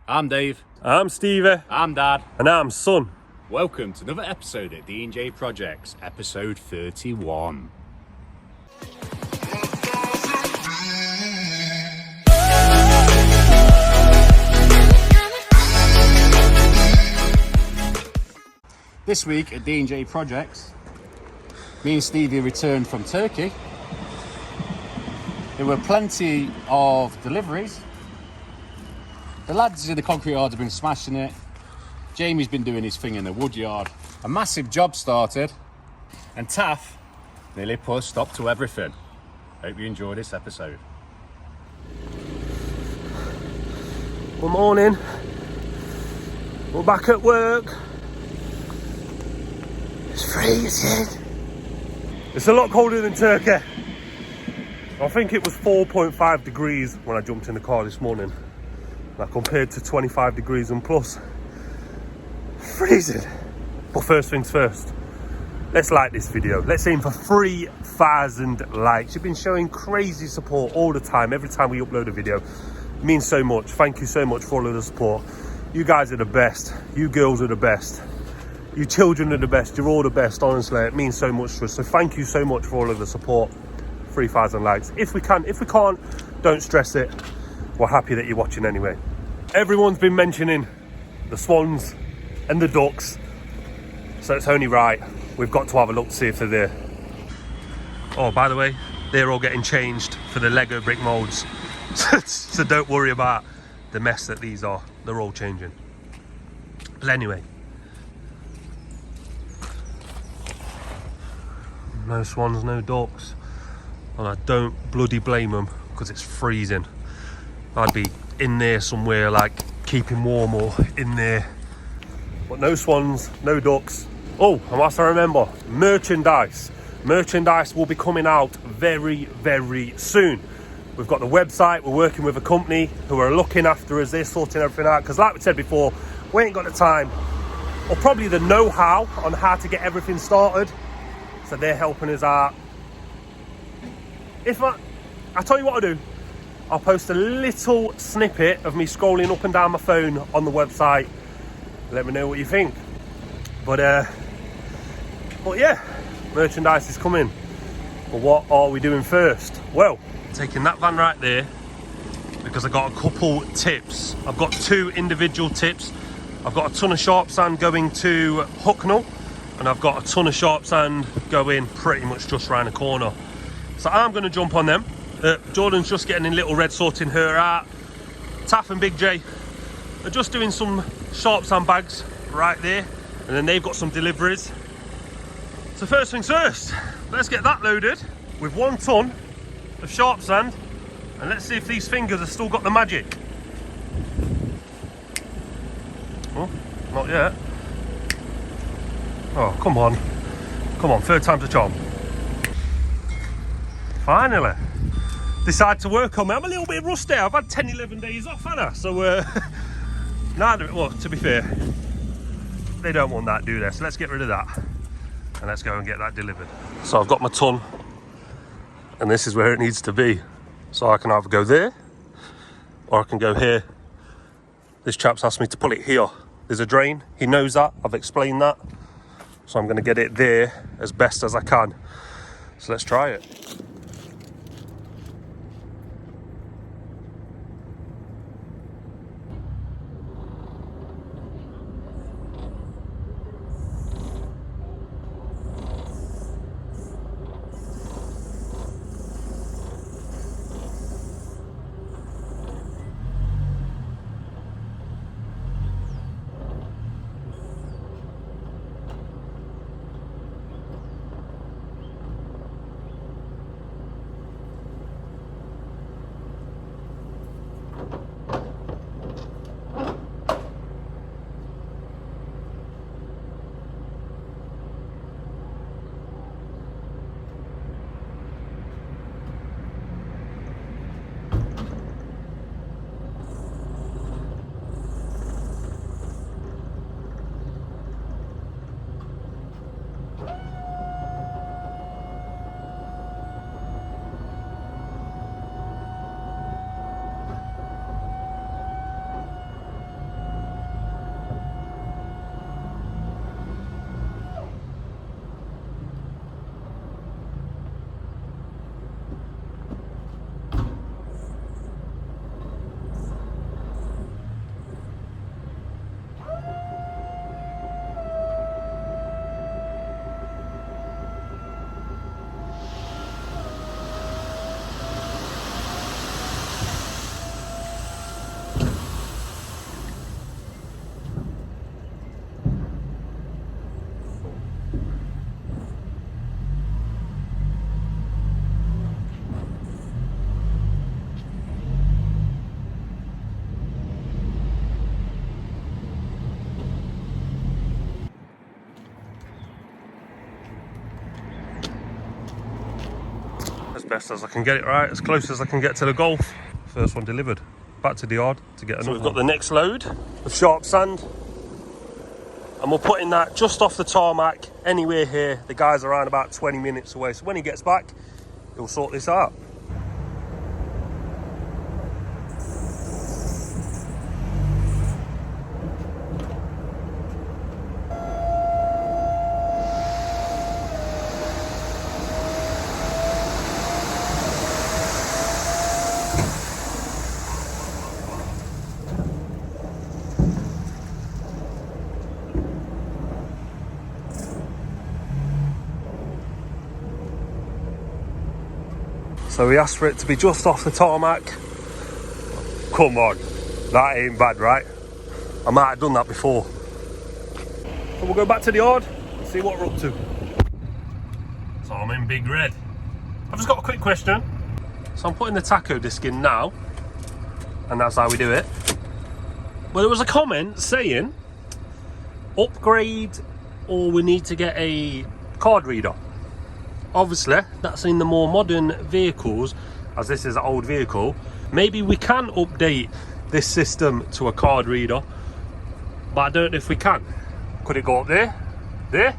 I'm Dave. I'm Stevie. I'm Dad. And I'm Son. Welcome to another episode at D&J Projects, episode 31. This week at D&J Projects, me and Stevie returned from Turkey. There were plenty of deliveries. The lads in the concrete yard have been smashing it. Jamie's been doing his thing in the wood yard. A massive job started, and Taff nearly put a stop to everything. Hope you enjoy this episode. Good morning. We're back at work. It's freezing. It's a lot colder than Turkey. I think it was 4.5 degrees when I jumped in the car this morning. Now compared to 25 degrees and plus. Freezing. But first things first. Let's like this video. Let's aim for 3,000 likes. You've been showing crazy support all the time. Every time we upload a video. It means so much. Thank you so much for all of the support. You guys are the best. You girls are the best. You children are the best. You're all the best, honestly. It means so much to us. So thank you so much for all of the support. 3,000 likes. If we can, if we can't, don't stress it. We're happy that you're watching anyway. Everyone's been mentioning the swans and the ducks. So it's only right. We've got to have a look to see if they're there. Oh, by the way, they're all getting changed for the Lego brick molds. So don't worry about the mess that these are. They're all changing. But anyway. No swans, no ducks. And I don't bloody blame them because it's freezing. I'd be in there somewhere like keeping warm or in there. But no swans, no ducks. Oh, and whilst I remember, merchandise. Merchandise will be coming out very, very soon. We've got the website, we're working with a company who are looking after us, they're sorting everything out. Because like we said before, we ain't got the time or probably the know-how on how to get everything started. So they're helping us out. I'll tell you what I'll do. I'll post a little snippet of me scrolling up and down my phone on the website. Let me know what you think. But yeah, merchandise is coming. But what are we doing first? Well, taking that van right there because I got a couple tips. I've got 2 individual tips. I've got a ton of sharp sand going to Hucknall, and I've got a ton of sharp sand going pretty much just round the corner. So I'm going to jump on them. Jordan's just getting in Little Red sorting her out. Taff and Big J are just doing some sharp sand bags right there, and then they've got some deliveries. So first things first, let's get that loaded with 1 ton of sharp sand, and let's see if these fingers have still got the magic. Oh, not yet. Oh, come on. Come on, 3rd time's a charm. Finally. Decided to work on me. I'm a little bit rusty. I've had 10, 11 days off, haven't I? So, well, to be fair, they don't want that, do they? So let's get rid of that. And let's go and get that delivered. So I've got my ton. And this is where it needs to be. So I can either go there, or I can go here. This chap's asked me to pull it here. There's a drain. He knows that. I've explained that. So I'm going to get it there as best as I can. So let's try it. best as I can get it, right? As close as I can get to the Golf. First one delivered. Back to the yard to get another. So we've got the next load of sharp sand. And we're putting that just off the tarmac, anywhere here. The guy's around about 20 minutes away. So when he gets back, he'll sort this out. So we asked for it to be just off the tarmac. Come on, that ain't bad, right? I might have done that before. So we'll go back to the yard and see what we're up to. So I'm in Big Red. I've just got a quick question. So I'm putting the taco disc in now, and that's how we do it. Well, there was a comment saying, upgrade or we need to get a card reader. Obviously, that's in the more modern vehicles, as this is an old vehicle. Maybe we can update this system to a card reader, but I don't know if we can. Could it go up there? There?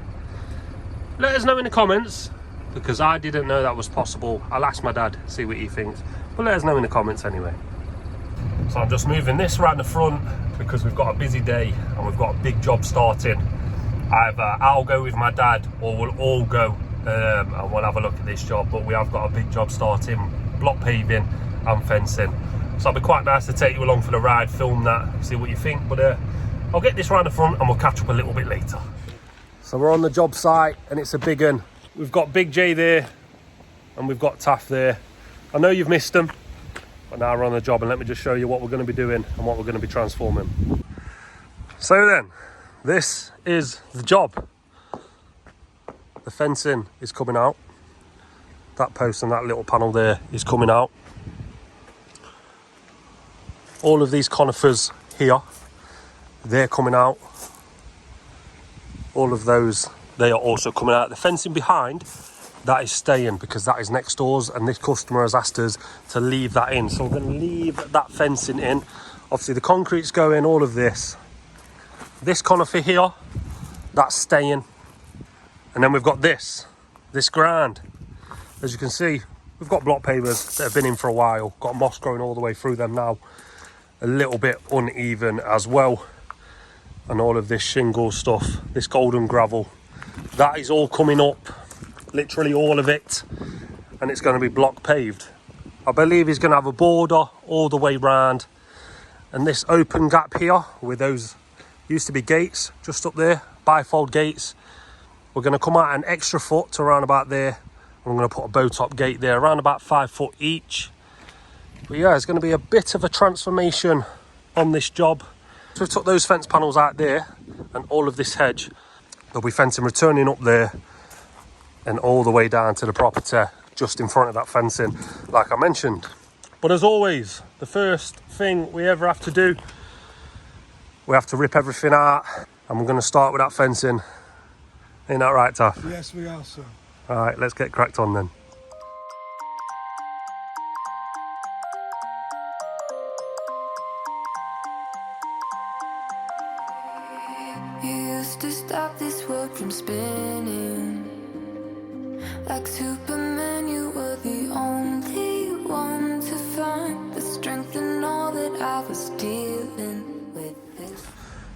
Let us know in the comments, because I didn't know that was possible. I'll ask my dad, see what he thinks. But let us know in the comments anyway. So I'm just moving this around the front, because we've got a busy day and we've got a big job starting. Either I'll go with my dad, or we'll all go. And we'll have a look at this job, but we have got a big job starting, block paving and fencing. So it'll be quite nice to take you along for the ride, film that, see what you think. But I'll get this round the front and we'll catch up a little bit later. So we're on the job site and it's a big one. We've got Big J there and we've got Taff there. I know you've missed them, but now we're on the job, and let me just show you what we're going to be doing and what we're going to be transforming. So then, this is the job. The fencing is coming out. That post and that little panel there is coming out. All of these conifers here, they're coming out. All of those, they are also coming out. The fencing behind, that is staying because that is next doors, and this customer has asked us to leave that in. So we're going to leave that fencing in. Obviously the concrete's going, all of this. This conifer here, that's staying. And then we've got this ground. As you can see, we've got block pavers that have been in for a while, got moss growing all the way through them now. A little bit uneven as well. And all of this shingle stuff, this golden gravel, that is all coming up, literally all of it. And it's going to be block paved. I believe he's going to have a border all the way round. And this open gap here, with those used to be gates just up there, bifold gates. We're going to come out an extra foot to around about there. I'm going to put a bow top gate there, around about 5 foot each. But yeah, it's going to be a bit of a transformation on this job. So we took those fence panels out there and all of this hedge. There'll be fencing returning up there and all the way down to the property just in front of that fencing, like I mentioned. But as always, the first thing we ever have to do, we have to rip everything out, and we're going to start with that fencing. Ain't that right, Taff? Yes, we are, sir. All right, let's get cracked on then. You used to stop this world from spinning. Like Superman, you were the only one to find the strength in all that I was dealing with.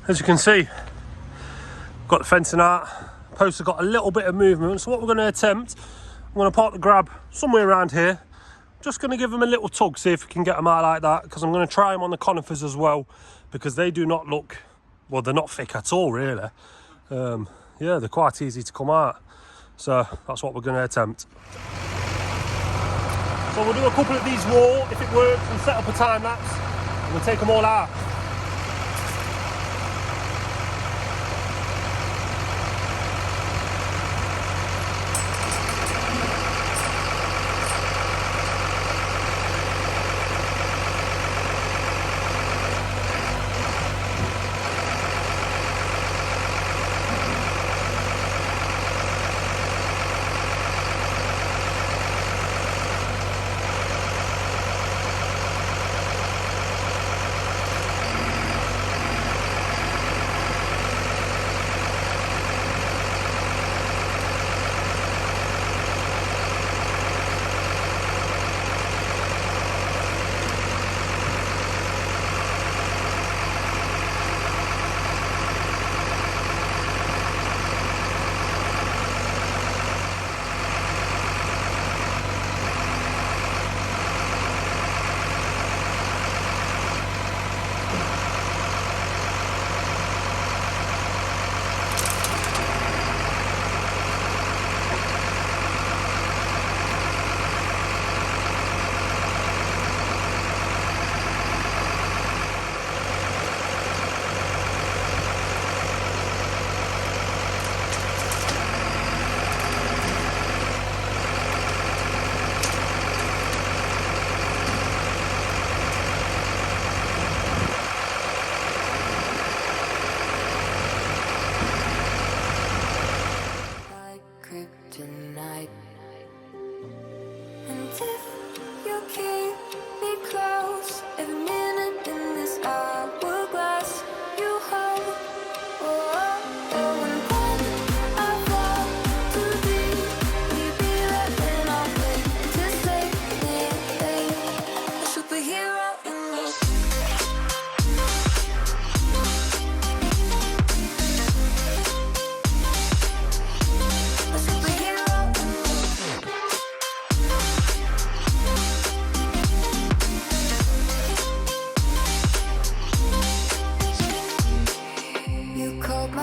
As you can see, got the fencing out. Posts have got a little bit of movement, so what we're going to attempt, I'm going to park the grab somewhere around here. Just going to give them a little tug, see if we can get them out like that, because I'm going to try them on the conifers as well, because they do not look, well, they're not thick at all really. Yeah, they're quite easy to come out, so that's what we're going to attempt. So we'll do a couple of these raw, if it works, and set up a time lapse, and we'll take them all out.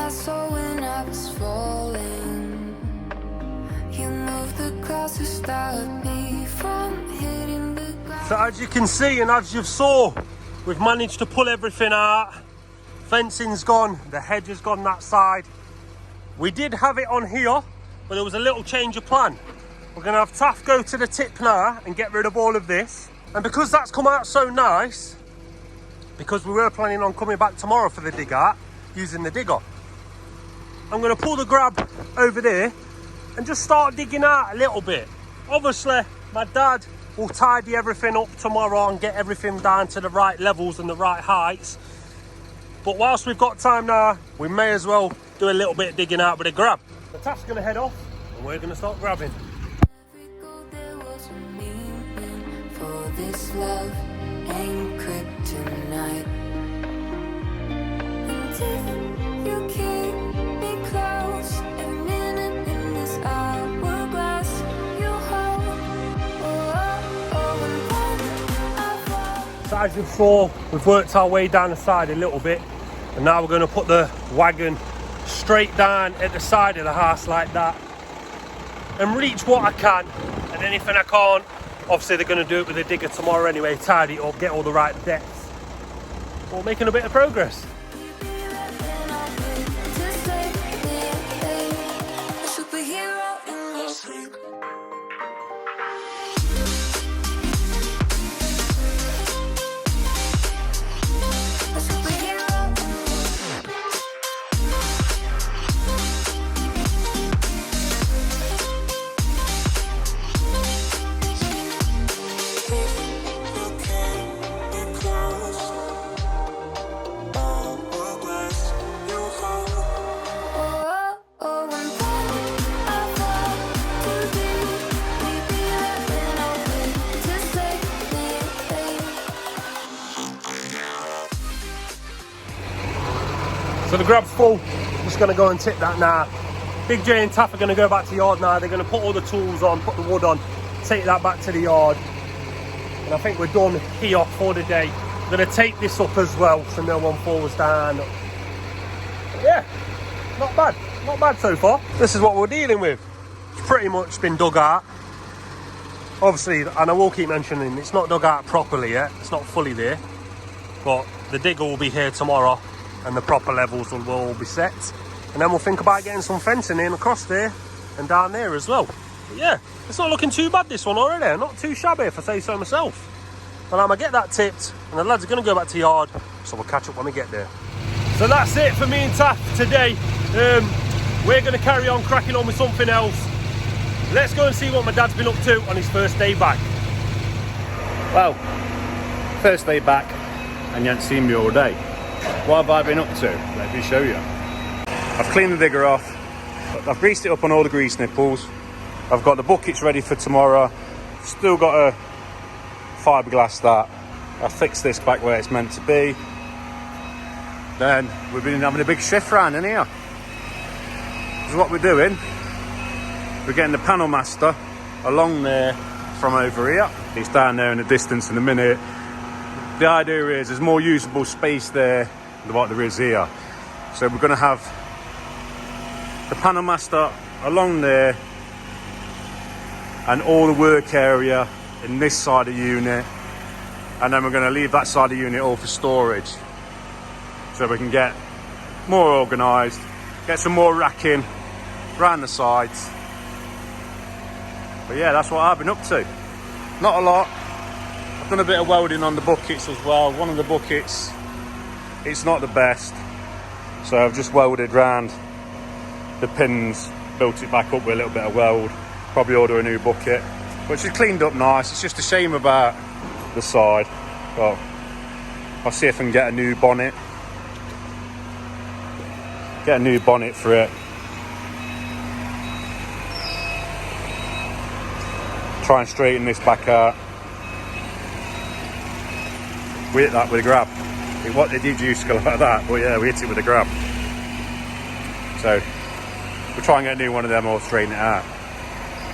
I saw when I was falling. You moved the clouds to stop me from hitting the ground. So as you can see and as you saw, we've managed to pull everything out. Fencing's gone, the hedge has gone that side. We did have it on here, but there was a little change of plan. We're gonna have Taff go to the tip now and get rid of all of this. And because that's come out so nice, because we were planning on coming back tomorrow for the dig out, using the digger, I'm gonna pull the grab over there and just start digging out a little bit. Obviously, my dad will tidy everything up tomorrow and get everything down to the right levels and the right heights. But whilst we've got time now, we may as well do a little bit of digging out with a grab. The Taff's gonna head off and we're gonna start grabbing. There was a meaning for this love ain't kryptonite. And if you keep me close, every minute in this hourglass you hold. And then I fall. So as you saw, we've worked our way down the side a little bit, and now we're gonna put the wagon straight down at the side of the house like that and reach what I can, and anything I can't, obviously they're going to do it with a digger tomorrow anyway, tidy it up, get all the right depths. We're making a bit of progress. So the grab's full, just going to go and tip that now. Big J and Taff are going to go back to the yard now. They're going to put all the tools on, put the wood on, take that back to the yard. And I think we're done here for the day. I'm going to take this up as well so no one falls down. But yeah, not bad so far. This is what we're dealing with. It's pretty much been dug out. Obviously, and I will keep mentioning, it's not dug out properly yet. It's not fully there. But the digger will be here tomorrow, and the proper levels will all be set, and then we'll think about getting some fencing in across there and down there as well. But yeah, it's not looking too bad, this one already, not too shabby if I say so myself. And I'm gonna get that tipped, and the lads are gonna go back to the yard, so we'll catch up when we get there. So that's it for me and Taff today. We're gonna carry on cracking on with something else. Let's go and see what my dad's been up to on his first day back. Well, first day back and you haven't seen me all day. What have I been up to? Let me show you. I've cleaned the digger off. I've greased it up on all the grease nipples. I've got the buckets ready for tomorrow. Still got a fiberglass that. I fixed this back where it's meant to be. Then we've been having a big shift round in here. This is what we're doing. We're getting the panel master along there from over here. It's down there in the distance in a minute. The idea is there's more usable space there than what there is here. So we're going to have the panel master along there and all the work area in this side of the unit, and then we're going to leave that side of the unit all for storage so we can get more organised, get some more racking around the sides. But yeah, that's what I've been up to. Not a lot. I've done a bit of welding on the buckets as well. One of the buckets, it's not the best, so I've just welded round the pins, built it back up with a little bit of weld. Probably order a new bucket, but she's cleaned up nice. It's just a shame about the side, but I'll see if I can get a new bonnet. Get a new bonnet for it. Try and straighten this back out. We hit that with a grab. What did you used to go like that? But yeah, we hit it with a grab. So we'll try and get a new one of them or straighten it out.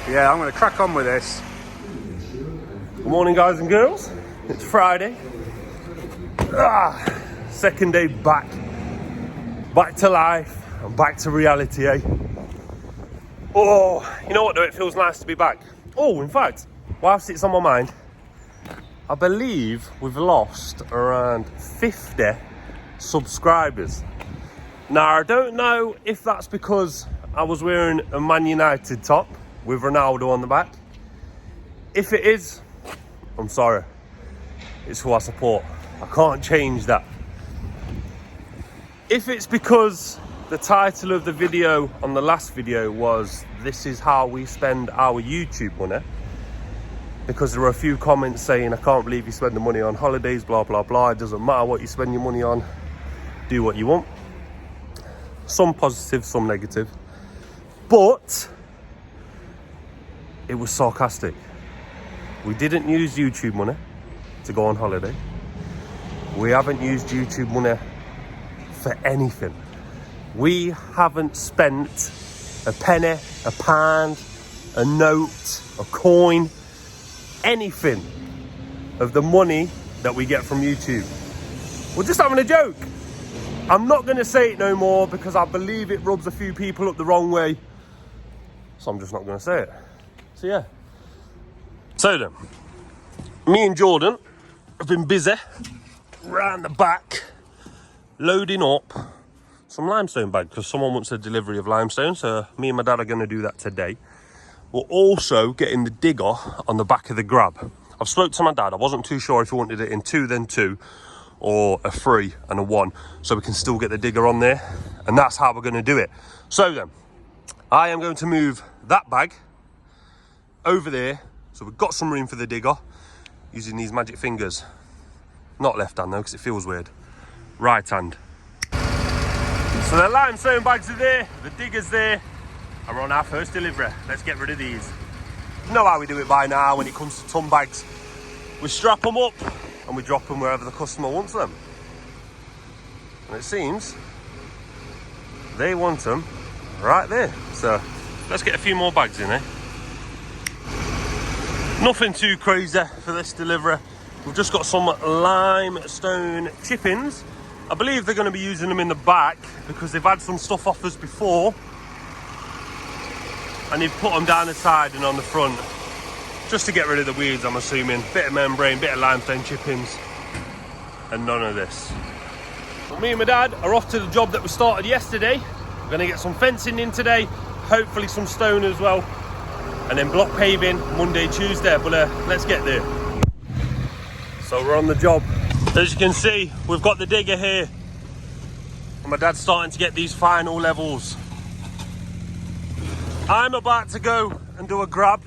But yeah, I'm going to crack on with this. Good morning, guys and girls. It's Friday. Second day back to life. I'm back to reality, eh? Oh, you know what though, it feels nice to be back. Oh, in fact, whilst it's on my mind, I believe we've lost around 50 subscribers. Now, I don't know if that's because I was wearing a Man United top with Ronaldo on the back. If it is, I'm sorry. It's who I support. I can't change that. If it's because the title of the video on the last video was "This is how we spend our YouTube money," because there were a few comments saying, "I can't believe you spend the money on holidays, blah, blah, blah. It doesn't matter what you spend your money on. Do what you want." Some positive, some negative. But it was sarcastic. We didn't use YouTube money to go on holiday. We haven't used YouTube money for anything. We haven't spent a penny, a pound, a note, a coin, anything of the money that we get from YouTube. We're just having a joke. I'm not going to say it no more because I believe it rubs a few people up the wrong way. So I'm just not going to say it. So yeah. So then, me and Jordan have been busy round the back loading up some limestone bags because someone wants a delivery of limestone. So me and my dad are going to do that today. We're also getting the digger on the back of the grab. I've spoke to my dad. I wasn't too sure if he wanted it in 2 then 2 or a 3 and a 1, so we can still get the digger on there, and that's how we're going to do it. So then, I am going to move that bag over there, so we've got some room for the digger, using these magic fingers. Not left hand though, because it feels weird. Right hand. So the limestone bags are there, the digger's there, and we're on our first delivery. Let's get rid of these. You know how we do it by now when it comes to ton bags. We strap them up and we drop them wherever the customer wants them. And it seems they want them right there. So let's get a few more bags in there. Nothing too crazy for this delivery. We've just got some limestone chippings. I believe they're going to be using them in the back because they've had some stuff off us before. And they've put them down the side and on the front. Just to get rid of the weeds, I'm assuming. Bit of membrane, bit of limestone chippings, and none of this. But me and my dad are off to the job that we started yesterday. We're going to get some fencing in today, hopefully some stone as well, and then block paving Monday, Tuesday. But let's get there. So we're on the job. As you can see, we've got the digger here, and my dad's starting to get these final levels. I'm about to go and do a grab.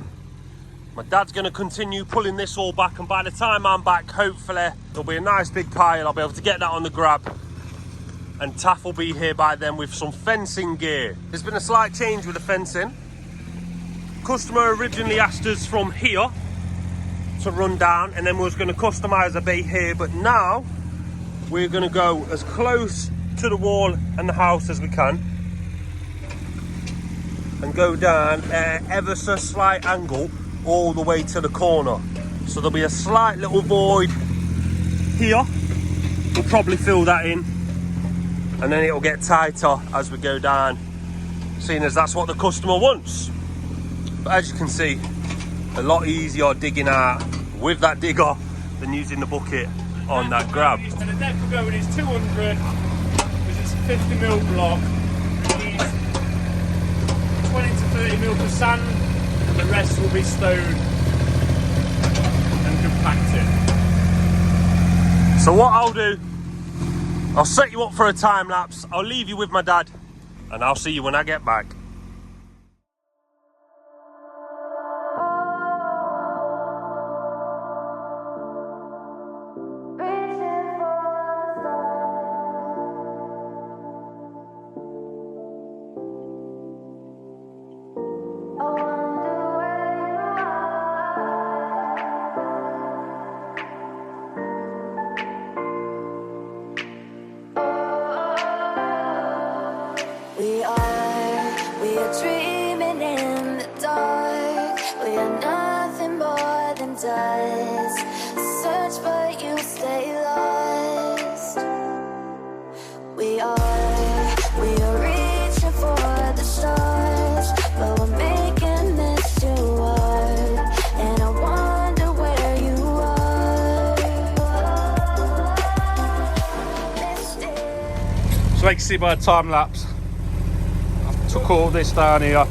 My dad's going to continue pulling this all back, and by the time I'm back, hopefully there'll be a nice big pile. I'll be able to get that on the grab, and Taff will be here by then with some fencing gear. There's been a slight change with the fencing. Customer originally asked us from here to run down, and then we was going to customise a bait here, but now we're going to go as close to the wall and the house as we can and go down ever so slight angle all the way to the corner. So there'll be a slight little void here. We'll probably fill that in, and then it'll get tighter as we go down, seeing as that's what the customer wants. But as you can see, a lot easier digging out with that digger than using the bucket on that grab. And the depth we're going is 200, because it's a 50mm block. It needs 20 to 30mm of sand, and the rest will be stone and compacted. So what I'll do, I'll set you up for a time lapse, I'll leave you with my dad, and I'll see you when I get back. We are dreaming in the dark. We are nothing more than dust. Search but you stay lost. We are reaching So like you see by the time lapse, I took all this down here.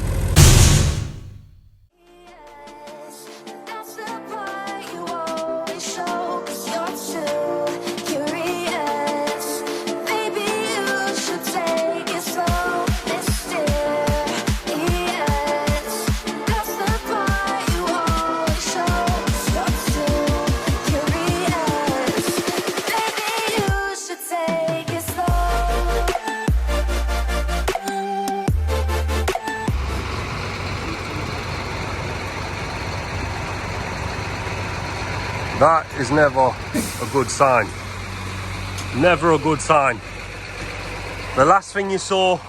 That's the part you always show, 'cause you're too curious. Maybe you should take it slow, mysterious. That's the part you always show, 'cause you're too curious. Maybe you should take it slow. That is never a good sign. Never a good sign. The last thing you saw,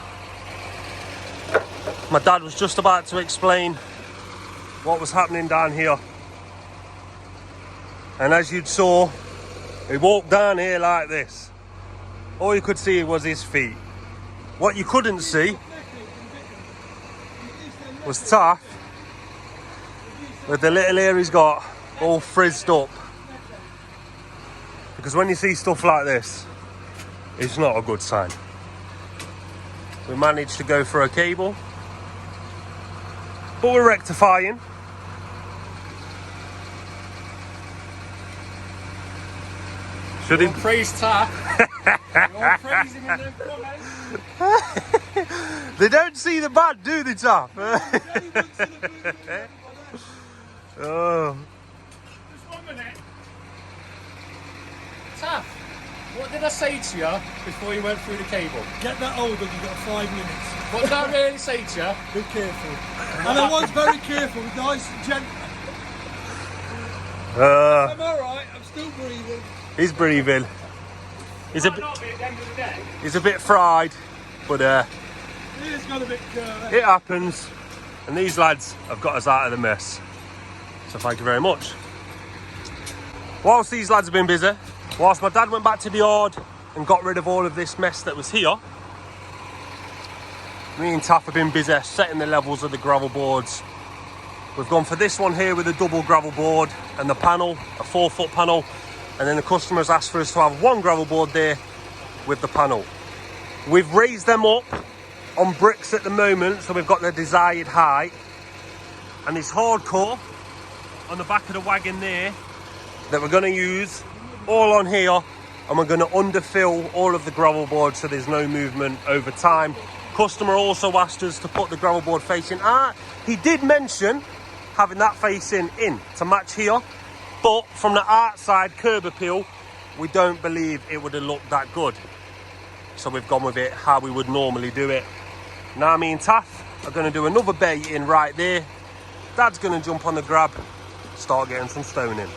my dad was just about to explain what was happening down here. And as you saw, he walked down here like this. All you could see was his feet. What you couldn't see was Taff with the little hair he's got all frizzed up. Because when you see stuff like this, it's not a good sign. We managed to go for a cable, but we're rectifying. Should he? Praise Taff. You're praising him in the comments. They don't see the bad, do they, Taff? Oh. Just 1 minute. Taff, what did I say to you before you went through the cable? Get that hold of, you've got 5 minutes. What did I really say to you? Be careful. And I was very careful, nice and gentle. I'm alright, I'm still breathing. He's breathing. He's a Might bit, not be at the end of the day. he's a bit fried, but He's got a bit it happens. And these lads have got us out of the mess. So thank you very much. Whilst these lads have been busy, whilst my dad went back to the yard and got rid of all of this mess that was here, me and Taff have been busy setting the levels of the gravel boards. We've gone for this one here with a double gravel board and the panel, a 4-foot panel, and then the customers asked for us to have one gravel board there with the panel. We've raised them up on bricks at the moment, so we've got the desired height, and this hardcore on the back of the wagon there that we're going to use all on here, and we're going to underfill all of the gravel boards so there's no movement over time. Customer also asked us to put the gravel board facing out. He did mention having that facing in to match here, but from the outside curb appeal, we don't believe it would have looked that good. So we've gone with it how we would normally do it. Now me and Taff are going to do another bay in right there. Dad's going to jump on the grab, start getting some stone in.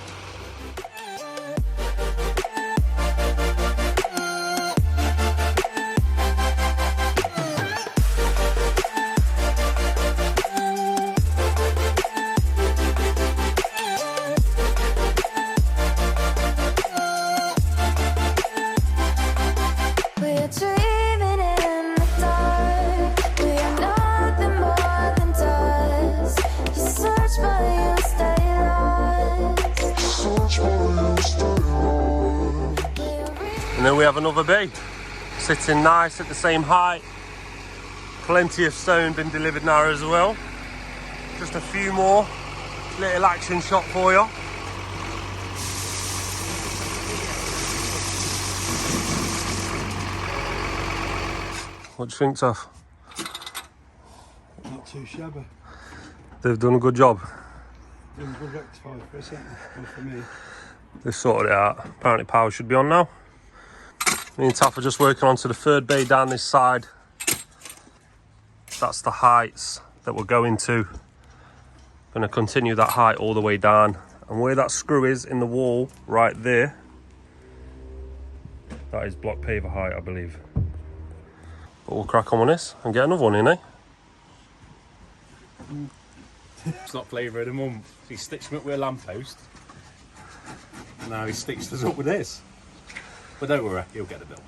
We're dreaming in the dark. We are nothing more than dust. You search but you stay lost. And then we have another bay, sitting nice at the same height. Plenty of stone been delivered now as well. Just a few more, little action shot for you. What do you think, Taff? Not too shabby. They've done a good job. Doing good rectify for a second. Good for me. They've sorted it out. Apparently power should be on now. Me and Taff are just working onto the third bay down this side. That's the heights that we're going to. Going to continue that height all the way down. And where that screw is in the wall right there, that is block paver height, I believe. But we'll crack on with this and get another one in, eh? It's not flavour of the month. He stitched me up with a lamppost. Now he stitched us up with this. But don't worry, he'll get the bill.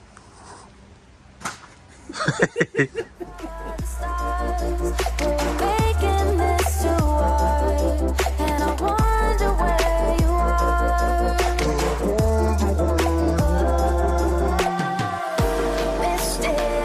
We're making this too hard, and I wonder where you are. Mysterious.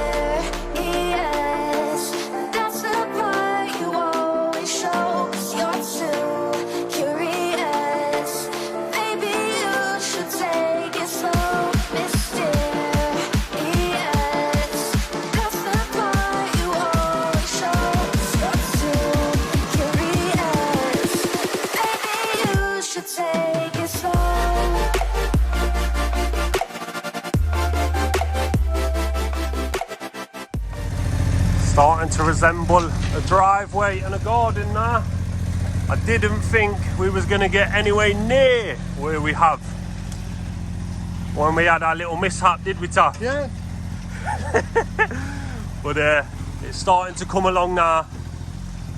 Starting to resemble a driveway and a garden now. I didn't think we was going to get anywhere near where we have when we had our little mishap, did we, Taff? Yeah. But it's starting to come along now.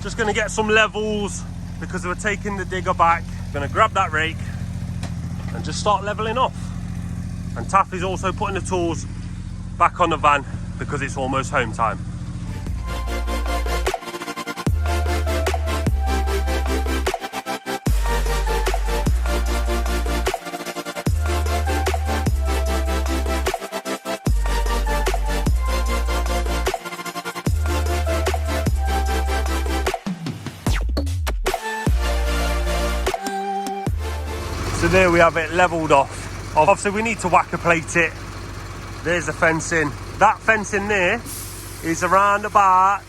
Just going to get some levels because we're taking the digger back. Going to grab that rake and just start leveling off. And Taff is also putting the tools back on the van because it's almost home time. So there we have it leveled off. Obviously we need to whacker plate it. There's the fencing. That fencing there is around about,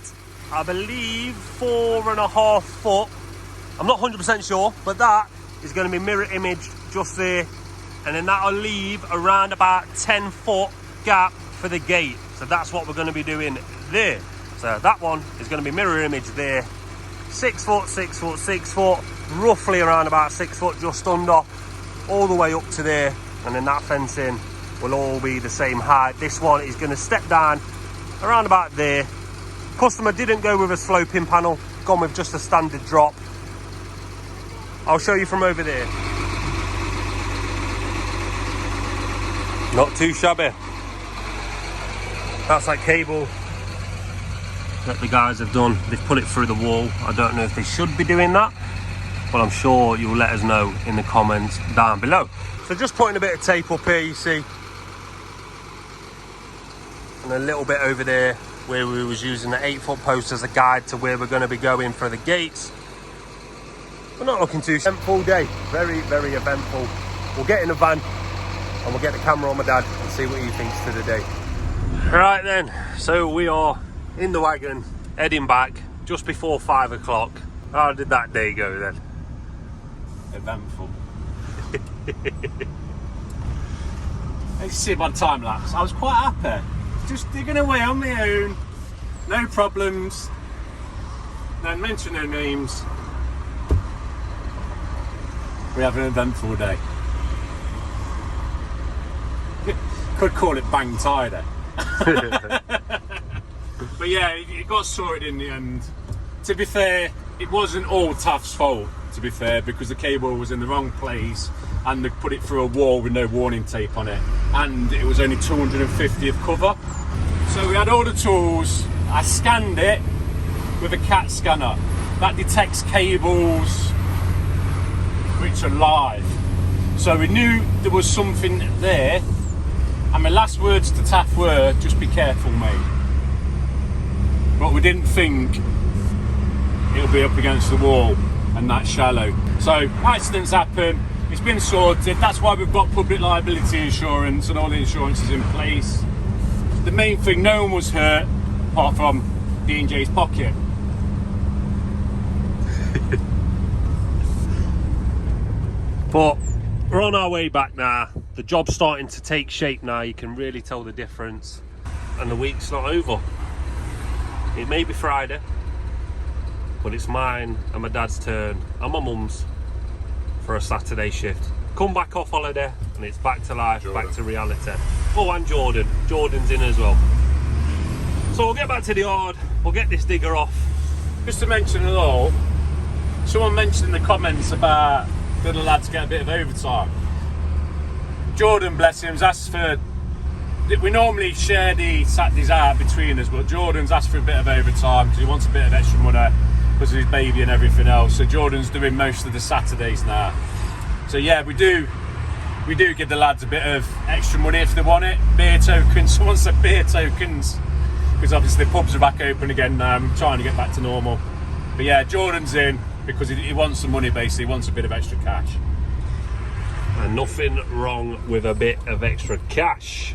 I believe, 4.5 foot. I'm not 100% sure, but that is going to be mirror imaged just there. And then that'll leave around about 10 foot gap for the gate. So that's what we're going to be doing there. So that one is going to be mirror imaged there. 6 foot, 6 foot, 6 foot, roughly around about 6 foot, just under, all the way up to there. And then that fencing will all be the same height. This one is going to step down around about there. Customer didn't go with a sloping panel, gone with just a standard drop. I'll show you from over there. Not too shabby. That's like cable that the guys have done. They've put it through the wall. I don't know if they should be doing that, but I'm sure you'll let us know in the comments down below. So just putting a bit of tape up here, you see, and a little bit over there where we was using the 8-foot post as a guide to where we're going to be going for the gates. We're not looking too eventful day. Very, very eventful. We'll get in the van and we'll get the camera on my dad and see what he thinks to the day. Right then, so we are in the wagon, heading back just before 5 o'clock. How did that day go then? Eventful. As you see by time lapse, I was quite happy. Just digging away on my own, no problems. Don't mention no names. We have an eventful day. Could call it bang tidy. But yeah, it got sorted in the end. To be fair, it wasn't all Taff's fault, to be fair, because the cable was in the wrong place and they put it through a wall with no warning tape on it, and it was only 250 of cover. So we had all the tools. I scanned it with a CAT scanner that detects cables which are live. So we knew there was something there, and my last words to Taff were, just be careful, mate. But we didn't think it'll be up against the wall and that shallow. So accidents happen, it's been sorted. That's why we've got public liability insurance and all the insurances in place. The main thing, no one was hurt apart from D&J's pocket. But we're on our way back now. The job's starting to take shape now. You can really tell the difference. And the week's not over. It may be Friday, but it's mine and my dad's turn and my mum's for a Saturday shift. Come back off holiday and it's back to life, back to reality. Oh, and Jordan. Jordan's in as well. So we'll get back to the yard. We'll get this digger off. Just to mention it all, someone mentioned in the comments about the lads get a bit of overtime. Jordan, bless him, has asked for, we normally share the Saturdays out between us, but Jordan's asked for a bit of overtime because he wants a bit of extra money because of his baby and everything else. So Jordan's doing most of the Saturdays now. So yeah, we do give the lads a bit of extra money if they want it. Beer tokens, someone said beer tokens, because obviously the pubs are back open again now. I'm trying to get back to normal. But yeah, Jordan's in because he wants some money, basically. He wants a bit of extra cash. And nothing wrong with a bit of extra cash.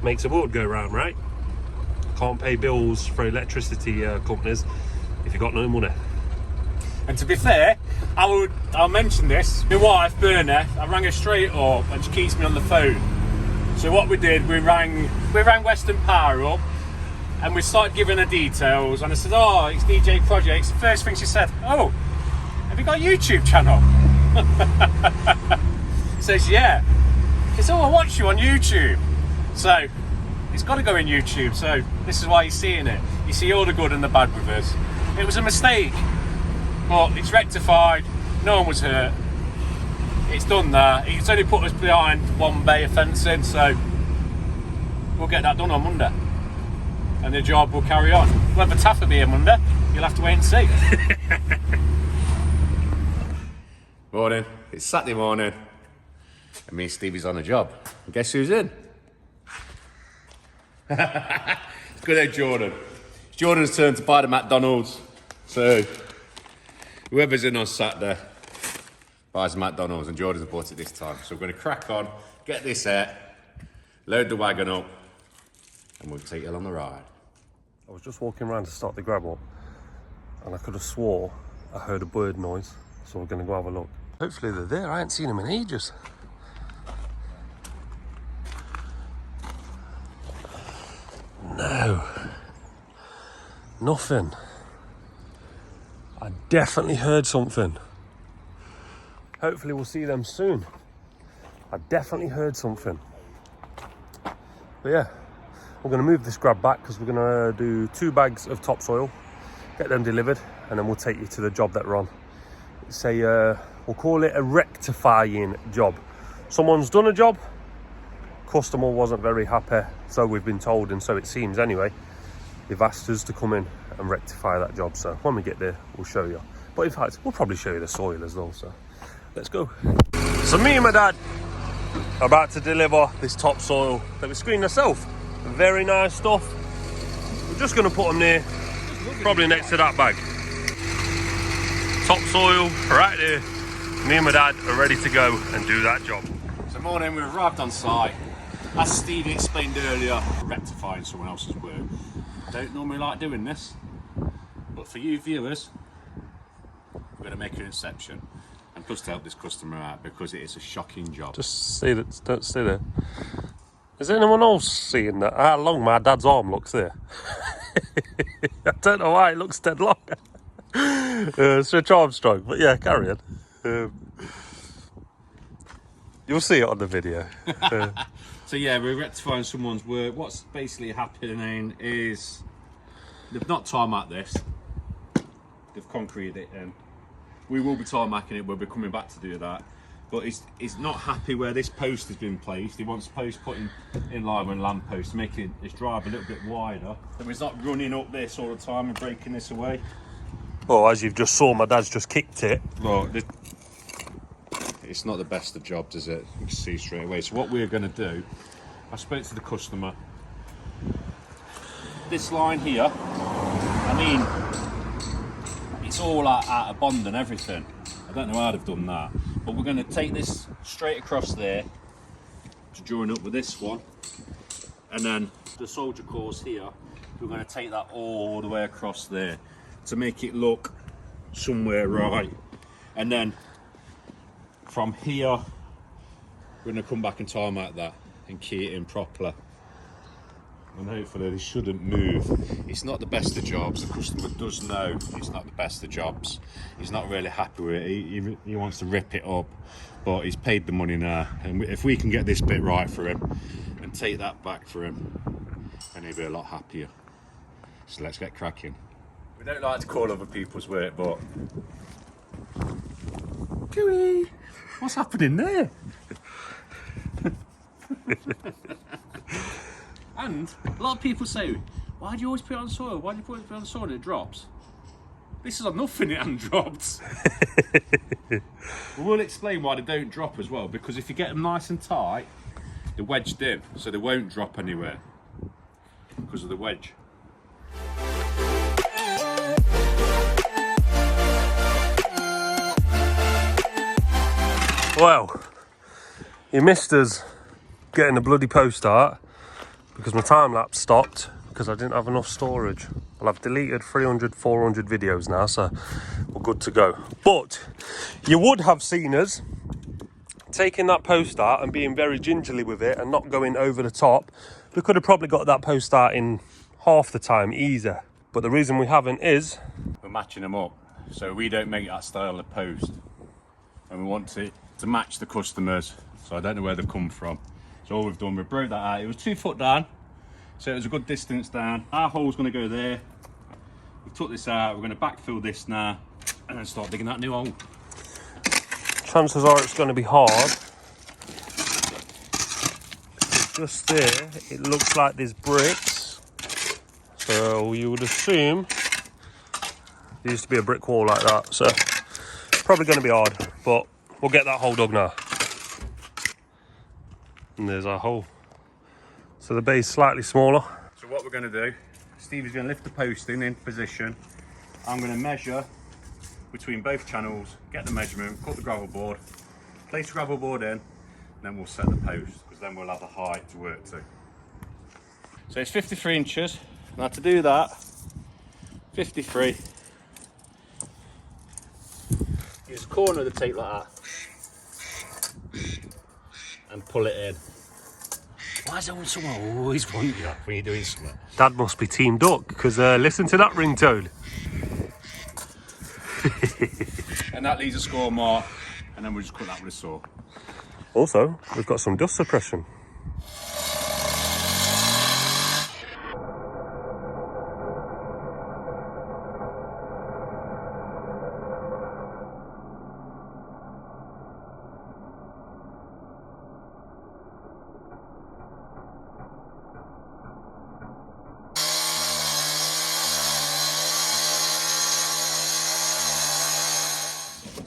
Makes the world go round, right? Can't pay bills for electricity companies if you've got no money. And to be fair, I'll mention this. My wife, Bernie, I rang her straight up and she keeps me on the phone. So what we did, we rang Western Power up, And we started giving her details, and I said, oh, it's DJ Projects. The first thing she said, oh, have you got a YouTube channel? Says, yeah. She said, oh, I watch you on YouTube. So, it's got to go in YouTube, so this is why you're seeing it. You see all the good and the bad with us. It was a mistake, but it's rectified, no one was hurt. It's done that. It's only put us behind one bay of fencing, so we'll get that done on Monday. And the job will carry on. Whether Taff will be here Monday, you'll have to wait and see. Morning. It's Saturday morning. And me and Stevie's on a job. And guess who's in? It's good old Jordan. It's Jordan's turn to buy the McDonald's. So, whoever's in on Saturday buys McDonald's, and Jordan's bought it this time. So we're going to crack on, get this out, load the wagon up, and we'll take it on the ride. I was just walking around to start the grab up, and I could have swore I heard a bird noise, so we're going to go have a look. Hopefully they're there. I ain't seen them in ages. No, nothing. I definitely heard something. Hopefully we'll see them soon. I definitely heard something. But yeah, we're going to move this grab back because we're going to do 2 bags of topsoil, get them delivered, and then we'll take you to the job that we're on. It's a, we'll call it a rectifying job. Someone's done a job, customer wasn't very happy, so we've been told, and so it seems anyway. They've asked us to come in and rectify that job, so when we get there, we'll show you. But in fact, we'll probably show you the soil as well, so let's go. So me and my dad are about to deliver this topsoil that we screened ourselves. Very nice stuff. We're just going to put them there, probably next to that bag. Topsoil right there. Me and my dad are ready to go and do that job. So morning, we've arrived on site. As Stevie explained earlier, rectifying someone else's work. I don't normally like doing this, but for you viewers, we're going to make an exception. And plus to help this customer out, because it is a shocking job. Just stay there, don't stay there. Is anyone else seeing that? How long my dad's arm looks there? I don't know why it looks dead long. Switch Armstrong, but yeah, carry on. You'll see it on the video. So yeah, we're rectifying someone's work. What's basically happening is they've not tarmacked this. They've concreted it in. We will be tarmacking it. We'll be coming back to do that. But he's not happy where this post has been placed. He wants the post put in line with a lamp post, making his drive a little bit wider. So he's not running up this all the time and breaking this away. Well, as you've just saw, my dad's just kicked it. Well, it's not the best of jobs, is it? You can see straight away. So what we're going to do, I spoke to the customer. This line here, I mean, it's all out of bond and everything. I don't know how they've done that. But we're going to take this straight across there to join up with this one. And then the soldier cores here, we're going to take that all the way across there to make it look somewhere right. And then from here, we're going to come back and tarmac that and key it in properly. And hopefully they shouldn't move. It's not the best of jobs. The customer does know it's not the best of jobs. He's not really happy with it. He wants to rip it up, but he's paid the money now. And if we can get this bit right for him and take that back for him, then he'll be a lot happier. So let's get cracking. We don't like to call other people's work, but... Gooey! What's happening there? And a lot of people say, why do you always put it on soil? Why do you always put it on soil and it drops? This is on nothing and dropped. We'll explain why they don't drop as well, because if you get them nice and tight, they're wedged in, so they won't drop anywhere because of the wedge. Well, you missed us getting the bloody post art because my time lapse stopped because I didn't have enough storage. Well, I've deleted 300, 400 videos now, so we're good to go. But you would have seen us taking that post art and being very gingerly with it and not going over the top. We could have probably got that post art in half the time easier. But the reason we haven't is we're matching them up. So we don't make that style of post. And we want it to match the customers. So I don't know where they've come from. So all we've done, we broke that out. It was 2 foot down. So it was a good distance down. Our hole's going to go there. We've took this out. We're going to backfill this now. And then start digging that new hole. chances are it's going to be hard. Just there, it looks like there's bricks. So you would assume there used to be a brick wall like that. So probably going to be hard, but we'll get that hole dug now. And there's our hole. So the bay's slightly smaller. So what we're going to do, Stevie's going to lift the posting into position. I'm going to measure between both channels, get the measurement, cut the gravel board, place the gravel board in, and then we'll set the post, because then we'll have the height to work to. So it's 53 inches. Now to do that, 53, use the corner of the tape like that, and pull it in. Why is that someone always want you when you're doing something? Dad must be teamed up, because listen to that ringtone. And that leaves a score mark, and then we'll just cut that with a saw. Also, we've got some dust suppression.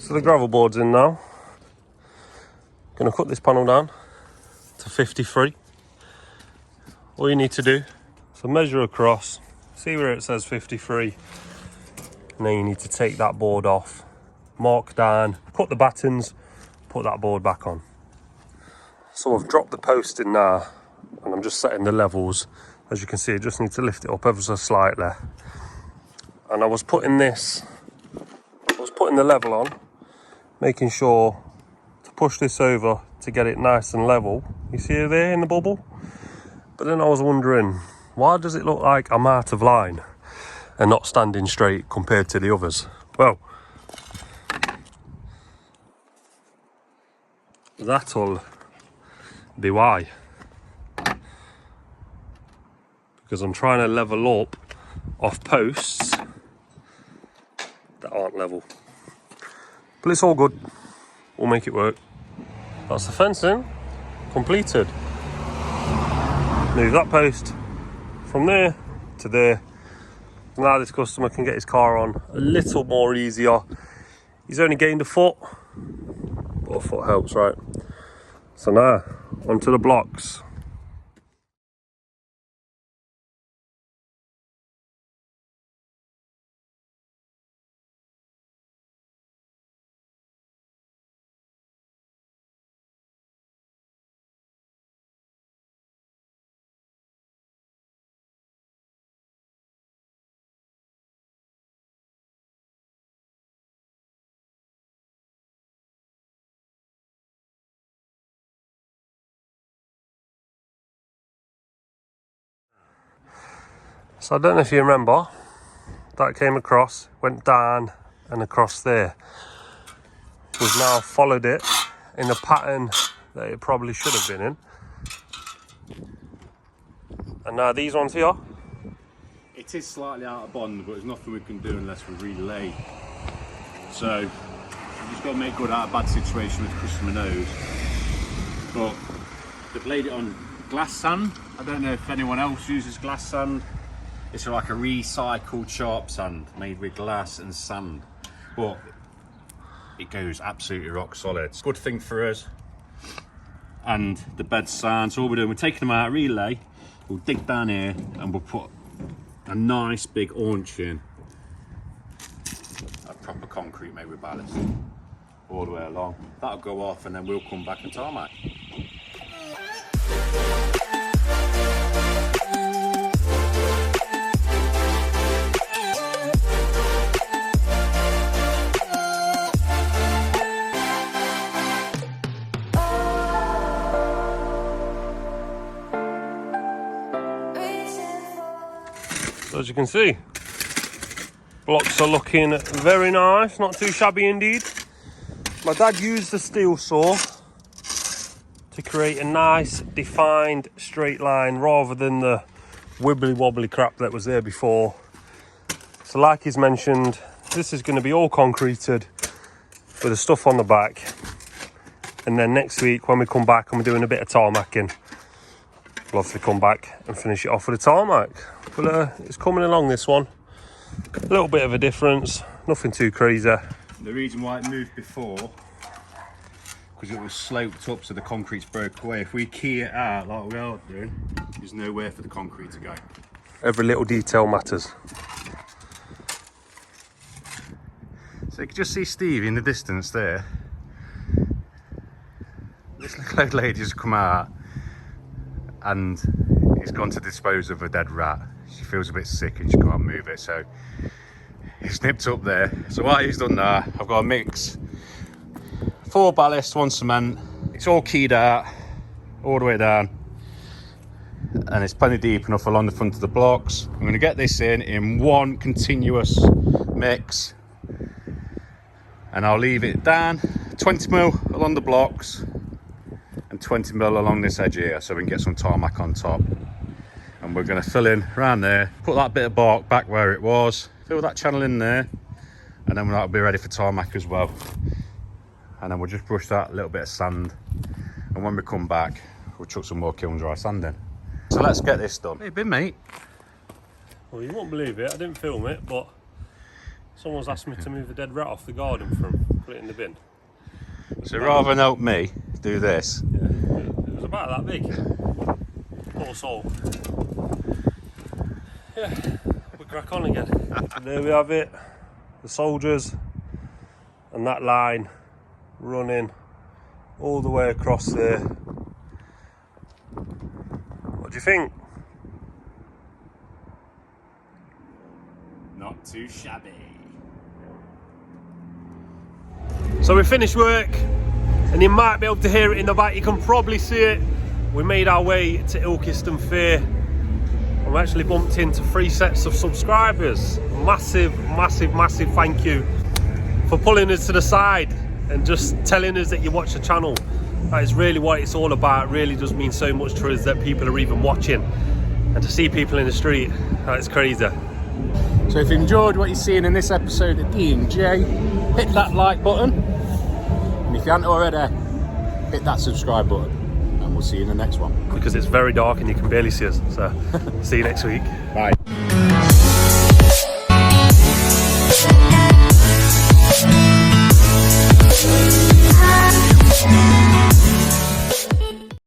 So the gravel board's in now. Gonna cut this panel down to 53. All you need to do is measure across, see where it says 53, and then you need to take that board off, mark down, cut the battens, put that board back on. So I've dropped the post in now, and I'm just setting the levels. As you can see, I just need to lift it up ever so slightly. And I was putting the level on, making sure to push this over to get it nice and level. You see it there in the bubble? But then I was wondering, why does it look like I'm out of line and not standing straight compared to the others? Well, that'll be why. Because I'm trying to level up off posts that aren't level. But it's all good. We'll make it work. That's the fencing completed. Move that post from there to there. Now this customer can get his car on a little more easier. He's only gained a foot, but a foot helps, right? So now, onto the blocks. So I don't know if you remember, that came across, went down and across there. We've now followed it in the pattern that it probably should have been in. And now these ones here. It is slightly out of bond, but there's nothing we can do unless we relay. So we've just got to make good out of a bad situation with the customer knows. But they've laid it on glass sand. I don't know if anyone else uses glass sand. It's like a recycled sharp sand made with glass and sand, but it goes absolutely rock solid. It's a good thing for us. And the bed's sound. So all we're doing, we're taking them out, relay, we'll dig down here and we'll put a nice big haunch in. A proper concrete made with ballast all the way along. That'll go off and then we'll come back and tarmac. So as you can see, blocks are looking very nice, not too shabby indeed. My dad used the steel saw to create a nice defined straight line rather than the wibbly wobbly crap that was there before. So like he's mentioned, this is going to be all concreted with the stuff on the back, and then next week when we come back and we're doing a bit of tarmacking, we'll obviously come back and finish it off with a tarmac. But it's coming along, this one. A little bit of a difference, nothing too crazy. The reason why it moved before, because it was sloped up so the concrete's broke away. If we key it out like we are doing, there's nowhere for the concrete to go. Every little detail matters. So you can just see Stevie in the distance there. This little old lady has come out and he's gone to dispose of a dead rat. She feels a bit sick and she can't move it, so he's nipped up there. So while he's done that, I've got a mix. 4 ballast, 1 cement. It's all keyed out all the way down, and it's plenty deep enough along the front of the blocks. I'm going to get this in one continuous mix, and I'll leave it down 20mm along the blocks and 20mm along this edge here, so we can get some tarmac on top. And we're going to fill in around there, put that bit of bark back where it was, fill that channel in there, and then that'll be ready for tarmac as well. And then we'll just brush that little bit of sand, and when we come back we'll chuck some more kiln dry sand in. So let's get this done. Hey, been mate. Well, you won't believe it, I didn't film it, but someone's asked me to move a dead rat off the garden from, put it in the bin. So rather than help me do this, yeah, it was about that big. Poor soul. Yeah, we crack on again. And there we have it, the soldiers and that line running all the way across there. What do you think? not too shabby. So we finished work, and you might be able to hear it in the back. You can probably see it. We made our way to Ilkeston Fair, and we actually bumped into 3 sets of subscribers. Massive thank you for pulling us to the side and just telling us that you watch the channel. That is really what it's all about. It really does mean so much to us that people are even watching, and to see people in the street, that's crazy. So if you enjoyed what you're seeing in this episode of D&J, hit that like button, and if you haven't already, hit that subscribe button, and we'll see you in the next one. Because it's very dark and you can barely see us, so see you next week. Bye.